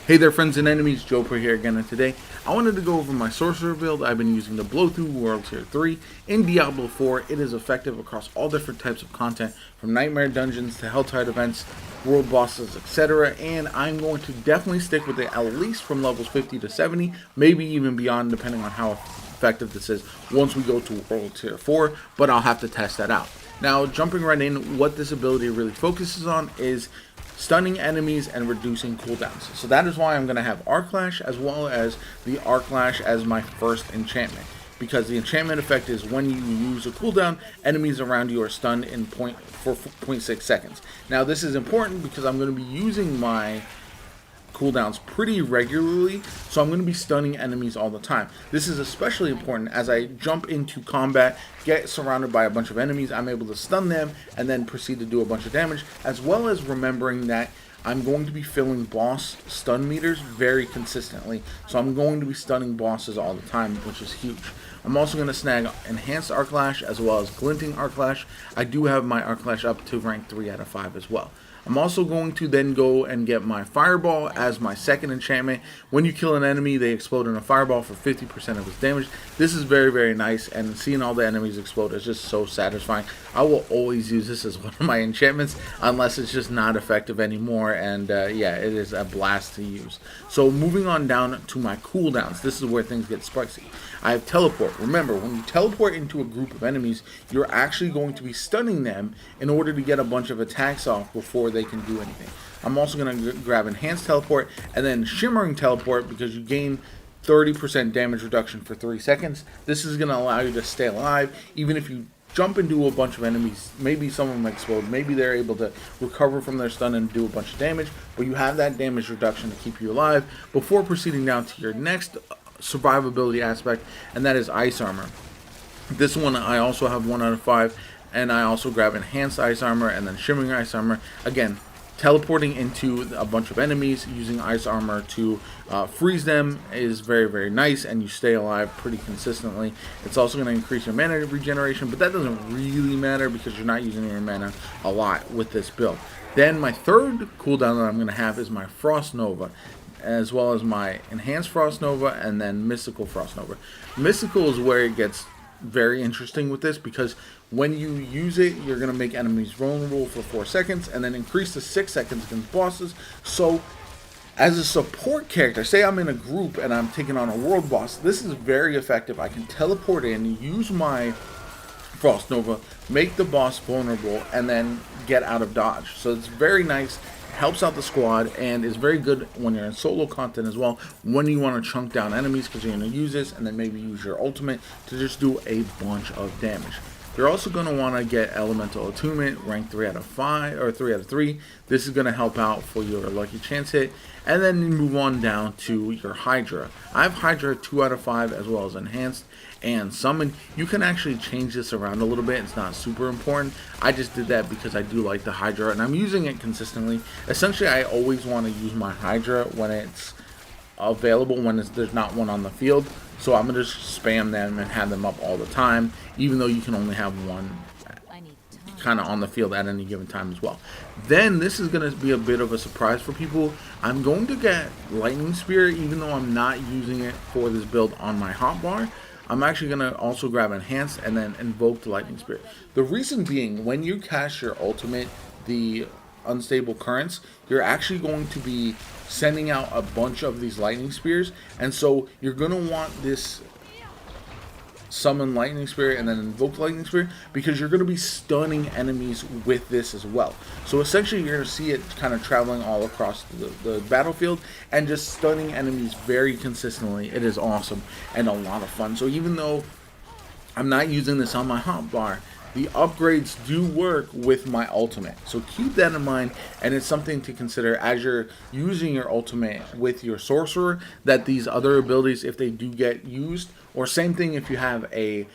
Hey there friends and enemies, JoPaWrites here again, and today I wanted to go over my Sorcerer build. I've been using the Blow Through World Tier 3 in Diablo 4. It is effective across all different types of content, from Nightmare Dungeons to Helltide events, world bosses, etc. And I'm going to definitely stick with it at least from levels 50 to 70, maybe even beyond depending on how effective this is once we go to World Tier 4, but I'll have to test that out. Now, jumping right in, what this ability really focuses on is stunning enemies and reducing cooldowns. So that is why I'm going to have Arc Lash as well as the Arc Lash as my first enchantment. Because the enchantment effect is when you use a cooldown, enemies around you are stunned in 0.6 seconds. Now this is important because I'm going to be using my cooldowns pretty regularly, so I'm going to be stunning enemies all the time. This is especially important as I jump into combat, get surrounded by a bunch of enemies, I'm able to stun them and then proceed to do a bunch of damage, as well as remembering that I'm going to be filling boss stun meters very consistently, so I'm going to be stunning bosses all the time, which is huge. I'm also going to snag Enhanced Arc Lash as well as Glinting Arc Lash. I do have my Arc Lash up to rank 3 out of 5 as well. I'm also going to then go and get my Fireball as my second enchantment. When you kill an enemy, they explode in a fireball for 50% of its damage. This is very, very nice, and seeing all the enemies explode is just so satisfying. I will always use this as one of my enchantments unless it's just not effective anymore, and yeah, it is a blast to use. So moving on down to my cooldowns, this is where things get spicy. I have Teleport. Remember, when you teleport into a group of enemies, you're actually going to be stunning them in order to get a bunch of attacks off before they can do anything. I'm also going to grab Enhanced Teleport and then Shimmering Teleport because you gain 30% damage reduction for 3 seconds. This is going to allow you to stay alive even if you jump into a bunch of enemies. Maybe some of them explode, maybe they're able to recover from their stun and do a bunch of damage, but you have that damage reduction to keep you alive before proceeding down to your next survivability aspect, and that is Ice Armor. This one I also have 1 out of 5, and I also grab Enhanced Ice Armor and then Shimmering Ice Armor. Again, teleporting into a bunch of enemies using Ice Armor to freeze them is very, very nice, and you stay alive pretty consistently. It's also going to increase your mana regeneration, but that doesn't really matter because you're not using your mana a lot with this build. Then my third cooldown that I'm going to have is my Frost Nova, as well as my Enhanced Frost Nova and then Mystical Frost Nova. Mystical is where it gets very interesting with this because when you use it, you're going to make enemies vulnerable for 4 seconds and then increase to 6 seconds against bosses. So as a support character, say I'm in a group and I'm taking on a world boss, this is very effective. I can teleport in, use my Frost Nova, make the boss vulnerable, and then get out of dodge. So it's very nice. Helps out the squad and is very good when you're in solo content as well, when you want to chunk down enemies because you're going to use this and then maybe use your ultimate to just do a bunch of damage. You're also going to want to get Elemental Attunement, rank 3 out of 5 or 3 out of 3. This is going to help out for your lucky chance hit, and then you move on down to your Hydra. I have Hydra 2 out of 5 as well as Enhanced and Summon. You can actually change this around a little bit. It's not super important. I just did that because I do like the Hydra and I'm using it consistently. Essentially, I always want to use my Hydra when it's available, when there's not one on the field. So I'm going to just spam them and have them up all the time, even though you can only have one kind of on the field at any given time as well. Then this is going to be a bit of a surprise for people. I'm going to get Lightning Spear, even though I'm not using it for this build on my hotbar. I'm actually going to also grab Enhanced and then invoke the Lightning Spear. The reason being, when you cast your ultimate, the Unstable Currents, you're actually going to be sending out a bunch of these Lightning Spears, and so you're going to want this Summon Lightning Spear and then invoke Lightning Spear because you're going to be stunning enemies with this as well. So essentially you're going to see it kind of traveling all across the battlefield and just stunning enemies very consistently. It is awesome and a lot of fun. So even though I'm not using this on my hotbar, the upgrades do work with my ultimate. So keep that in mind, and it's something to consider as you're using your ultimate with your sorcerer, that these other abilities, if they do get used, or same thing if you have a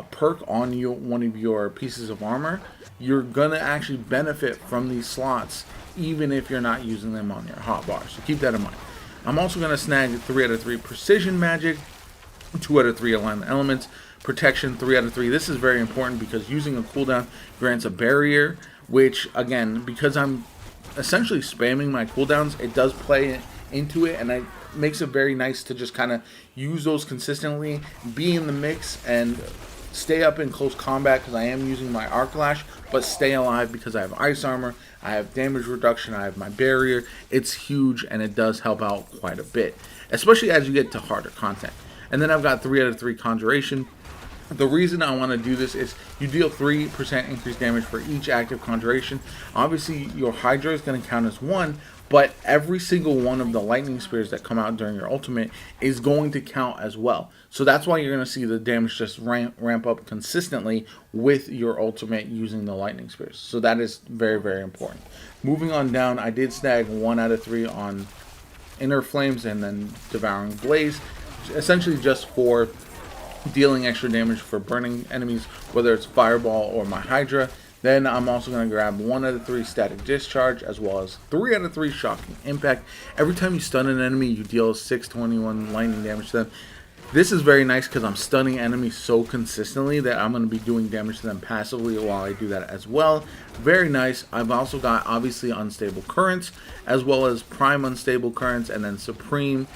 perk on one of your pieces of armor, you're gonna actually benefit from these slots even if you're not using them on your hotbar. So keep that in mind. I'm also gonna snag 3 out of 3 Precision Magic, 2 out of 3 Alignment Elements, Protection 3 out of 3. This is very important because using a cooldown grants a barrier, which again, because I'm essentially spamming my cooldowns, it does play into it, and it makes it very nice to just kind of use those consistently, be in the mix, and stay up in close combat because I am using my Arc Lash, but stay alive because I have ice armor, I have damage reduction, I have my barrier. It's huge, and it does help out quite a bit, especially as you get to harder content. And then I've got 3 out of 3 Conjuration. The reason I want to do this is you deal 3% increased damage for each active Conjuration. Obviously, your Hydra is going to count as 1, but every single one of the lightning spears that come out during your ultimate is going to count as well. So that's why you're going to see the damage just ramp up consistently with your ultimate using the lightning spears. So that is very, very important. Moving on down, I did snag 1 out of 3 on Inner Flames and then Devouring Blaze, essentially just for dealing extra damage for burning enemies, whether it's Fireball or my Hydra. Then I'm also going to grab 1 out of 3 Static Discharge, as well as 3 out of 3 Shocking Impact. Every time you stun an enemy, you deal 621 lightning damage to them. This is very nice because I'm stunning enemies so consistently that I'm going to be doing damage to them passively while I do that as well. Very nice. I've also got, obviously, Unstable Currents, as well as Prime Unstable Currents, and then Supreme.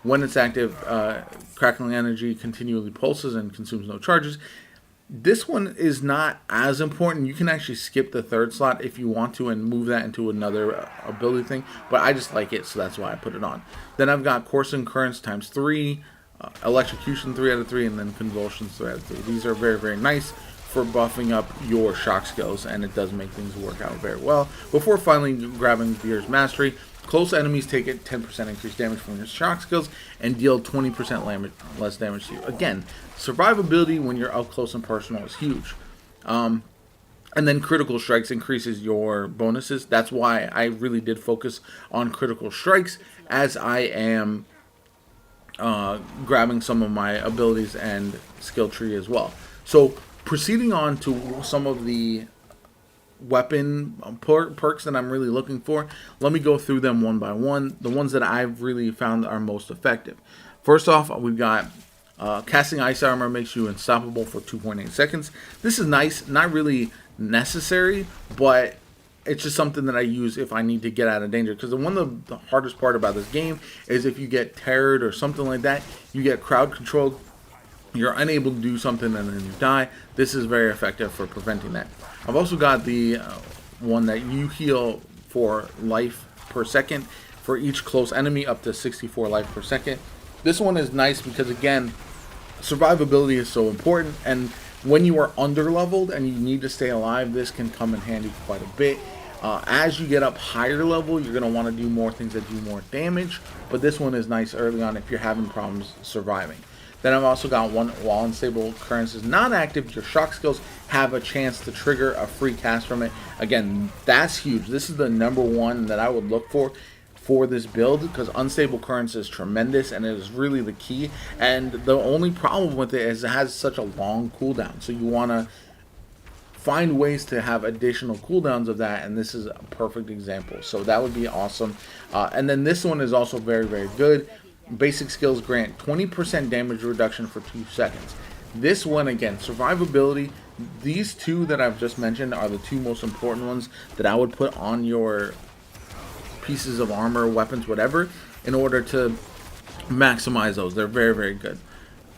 When it's active, Crackling Energy continually pulses and consumes no charges. This one is not as important. You can actually skip the 3rd slot if you want to and move that into another ability thing, but I just like it, so that's why I put it on. Then I've got Coursing Currents times 3, Electrocution 3 out of 3, and then Convulsions 3 out of 3. These are very, very nice for buffing up your shock skills, and it does make things work out very well. Before finally grabbing Veer's Mastery, close enemies take it 10% increased damage from your shock skills and deal 20% less damage to you. Again, survivability when you're up close and personal is huge. And then Critical Strikes increases your bonuses. That's why I really did focus on Critical Strikes as I am grabbing some of my abilities and skill tree as well. So proceeding on to some of the weapon perks that I'm really looking for, let me go through them one by one. The ones that I've really found are most effective. First off, we've got Casting Ice Armor makes you unstoppable for 2.8 seconds. This is nice, not really necessary, but it's just something that I use if I need to get out of danger. Because one of the hardest part about this game is if you get terrored or something like that, you get crowd controlled, you're unable to do something and then you die. This is very effective for preventing that. I've also got the one that you heal for life per second for each close enemy, up to 64 life per second. This one is nice because, again, survivability is so important, and when you are under-leveled and you need to stay alive, this can come in handy quite a bit. As you get up higher level, you're going to want to do more things that do more damage, but this one is nice early on if you're having problems surviving. Then I've also got one, while Unstable Currents is not active, your shock skills have a chance to trigger a free cast from it. Again, that's huge. This is the #1 that I would look for this build, because Unstable Currents is tremendous and it is really the key. And the only problem with it is it has such a long cooldown, so you want to find ways to have additional cooldowns of that, and this is a perfect example. So that would be awesome. And then this one is also very, very good. Basic skills grant 20% damage reduction for 2 seconds. This one, again, survivability. These two that I've just mentioned are the two most important ones that I would put on your pieces of armor, weapons, whatever, in order to maximize those. They're very, very good.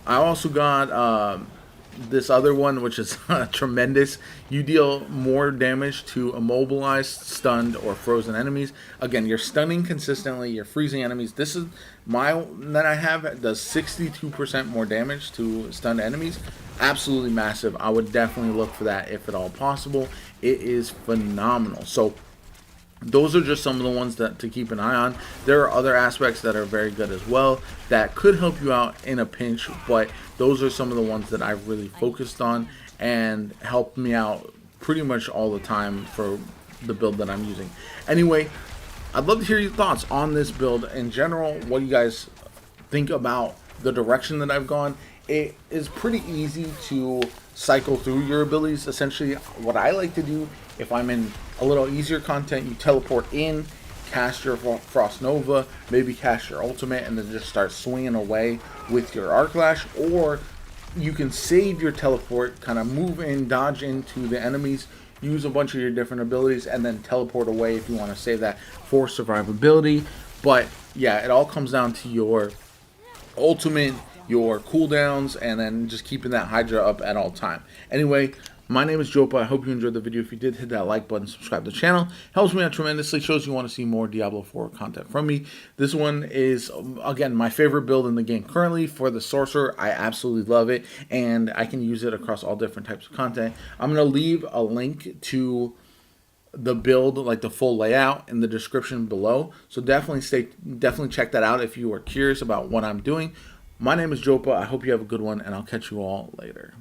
I also got this other one, which is tremendous. You deal more damage to immobilized, stunned, or frozen enemies. Again, you're stunning consistently, you're freezing enemies. This is my one that I have, does 62% more damage to stunned enemies. Absolutely massive. I would definitely look for that if at all possible. It is phenomenal. So those are just some of the ones that to keep an eye on. There are other aspects that are very good as well that could help you out in a pinch, but those are some of the ones that I've really focused on and helped me out pretty much all the time for the build that I'm using. Anyway, I'd love to hear your thoughts on this build in general. What you guys think about the direction that I've gone. It is pretty easy to cycle through your abilities. Essentially, what I like to do, if I'm in a little easier content, you teleport in, cast your Frost Nova, maybe cast your ultimate, and then just start swinging away with your Arc Lash. Or you can save your teleport, kind of move in, dodge into the enemies, use a bunch of your different abilities, and then teleport away if you want to save that for survivability. But yeah, it all comes down to your ultimate, your cooldowns, and then just keeping that Hydra up at all time. Anyway, my name is Jopa. I hope you enjoyed the video. If you did, hit that like button, subscribe to the channel. Helps me out tremendously. Shows you want to see more Diablo 4 content from me. This one is, again, my favorite build in the game currently for the Sorcerer. I absolutely love it, and I can use it across all different types of content. I'm going to leave a link to the build, like the full layout, in the description below. So definitely check that out if you are curious about what I'm doing. My name is Jopa. I hope you have a good one, and I'll catch you all later.